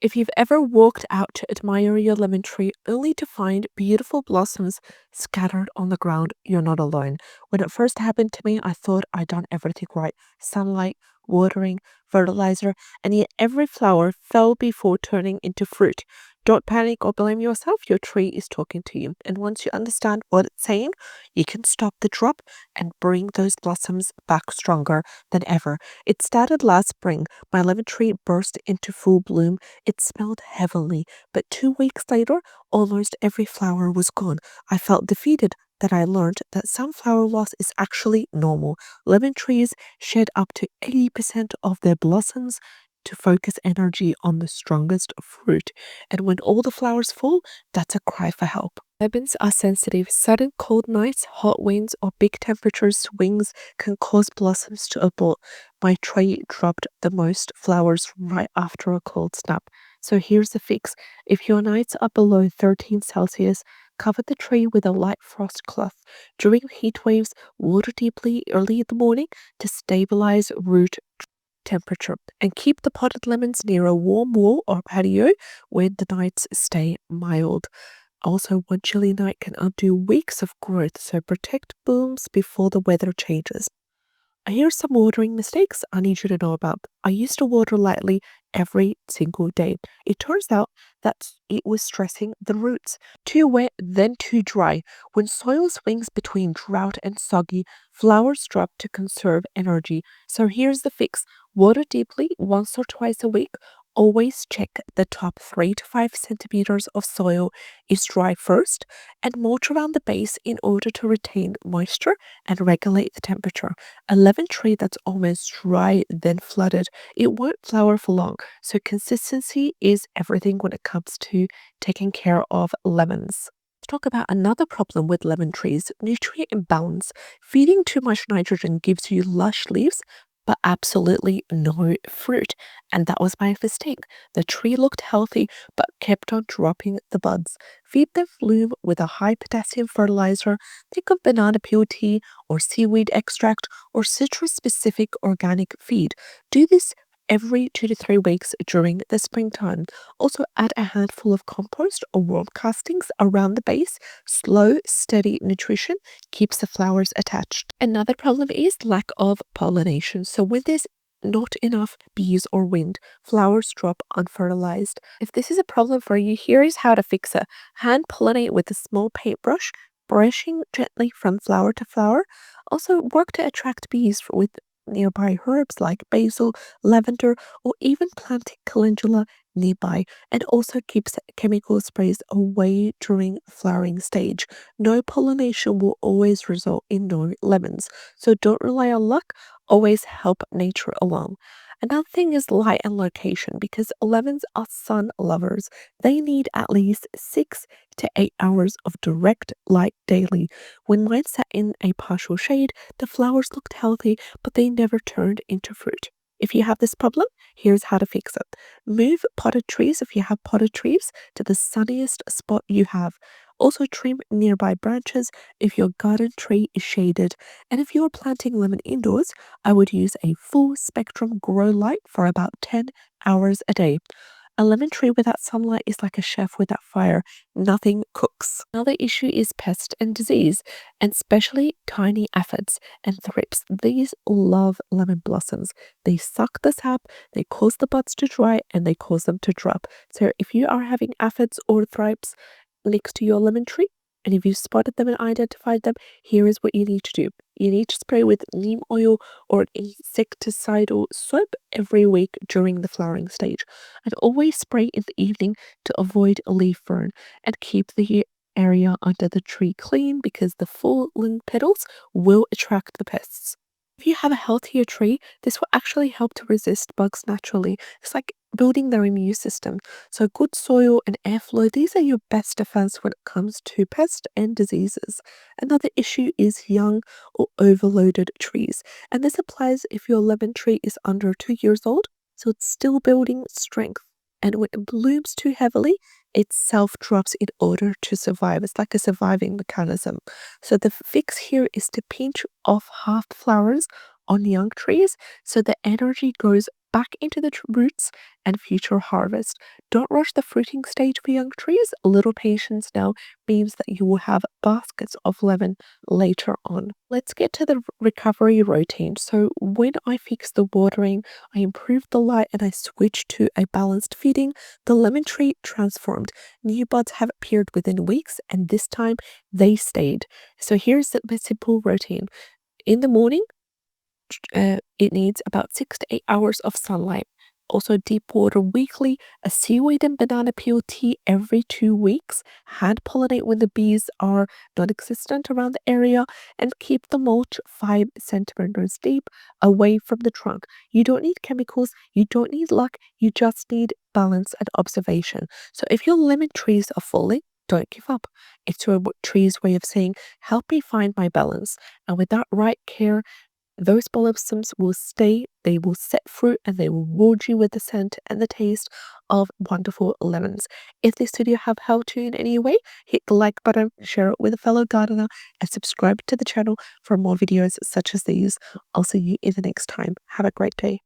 If you've ever walked out to admire your lemon tree only to find beautiful blossoms scattered on the ground, you're not alone. When it first happened to me, I thought I'd done everything right: sunlight, watering, fertilizer, and yet every flower fell before turning into fruit. Don't panic or blame yourself. Your tree is talking to you. And once you understand what it's saying, you can stop the drop and bring those blossoms back stronger than ever. It started last spring. My lemon tree burst into full bloom. It smelled heavenly, but 2 weeks later, almost every flower was gone. I felt defeated. That I learned that sunflower loss is actually normal. Lemon trees shed up to 80% of their blossoms to focus energy on the strongest fruit. And when all the flowers fall, that's a cry for help. Lemons are sensitive. Sudden cold nights, hot winds, or big temperature swings can cause blossoms to abort. My tree dropped the most flowers right after a cold snap. So here's the fix. If your nights are below 13 Celsius, cover the tree with a light frost cloth. During heat waves, water deeply early in the morning to stabilize root temperature, and keep the potted lemons near a warm wall or patio when the nights stay mild. Also, one chilly night can undo weeks of growth, so protect blooms before the weather changes. Here's some watering mistakes I need you to know about. I used to water lightly every single day. It turns out that it was stressing the roots. Too wet, then too dry. When soil swings between drought and soggy, flowers drop to conserve energy. So here's the fix: water deeply once or twice a week. Always check the top 3 to 5 centimeters of soil is dry first, and mulch around the base in order to retain moisture and regulate the temperature. A lemon tree that's almost dry then flooded, it won't flower for long. So consistency is everything when it comes to taking care of lemons. Let's talk about another problem with lemon trees: nutrient imbalance. Feeding too much nitrogen gives you lush leaves, but absolutely no fruit. And that was my mistake. The tree looked healthy, but kept on dropping the buds. Feed them bloom with a high potassium fertilizer. Think of banana peel tea or seaweed extract or citrus specific organic feed. Do this every 2 to 3 weeks during the springtime. Also, add a handful of compost or worm castings around the base. Slow, steady nutrition keeps the flowers attached. Another problem is lack of pollination. So, when there's not enough bees or wind, flowers drop unfertilized. If this is a problem for you, here is how to fix it: hand pollinate with a small paintbrush, brushing gently from flower to flower. Also, work to attract bees with nearby herbs like basil, lavender, or even planting calendula nearby, and also keeps chemical sprays away during flowering stage. No pollination will always result in no lemons, so don't rely on luck. Always help nature along. Another thing is light and location, because lemons are sun lovers. They need at least 6 to 8 hours of direct light daily. When mine sat in a partial shade, the flowers looked healthy, but they never turned into fruit. If you have this problem, here's how to fix it. Move potted trees, if you have potted trees, to the sunniest spot you have. Also, trim nearby branches if your garden tree is shaded. And if you're planting lemon indoors, I would use a full spectrum grow light for about 10 hours a day. A lemon tree without sunlight is like a chef without fire. Nothing cooks. Another issue is pest and disease, and especially tiny aphids and thrips. These love lemon blossoms. They suck the sap, they cause the buds to dry, and they cause them to drop. So if you are having aphids or thrips next to your lemon tree, and if you've spotted them and identified them, here is what you need to do. You need to spray with neem oil or insecticidal soap every week during the flowering stage. And always spray in the evening to avoid leaf burn, and keep the area under the tree clean, because the fallen petals will attract the pests. If you have a healthier tree, this will actually help to resist bugs naturally. It's like building their immune system. So good soil and airflow, these are your best defense when it comes to pests and diseases. Another issue is young or overloaded trees. And this applies if your lemon tree is under 2 years old, so it's still building strength. And when it blooms too heavily, it self drops in order to survive. It's like a surviving mechanism. So the fix here is to pinch off half the flowers on young trees so the energy goes back into the roots and future harvest. Don't rush the fruiting stage for young trees. A little patience now means that you will have baskets of lemon later on. Let's get to the recovery routine. So when I fixed the watering, I improved the light and I switched to a balanced feeding, the lemon tree transformed. New buds have appeared within weeks, and this time they stayed. So here's the simple routine. In the morning, it needs about 6 to 8 hours of sunlight. Also, deep water weekly, a seaweed and banana peel tea every 2 weeks, hand pollinate when the bees are non existent around the area, and keep the mulch 5 centimeters deep away from the trunk. You don't need chemicals, you don't need luck, you just need balance and observation. So, if your lemon trees are falling, don't give up. It's your tree's way of saying, help me find my balance. And with that right care, those blossoms will stay, they will set fruit, and they will reward you with the scent and the taste of wonderful lemons. If this video have helped you in any way, hit the like button, share it with a fellow gardener, and subscribe to the channel for more videos such as these. I'll see you in the next time. Have a great day.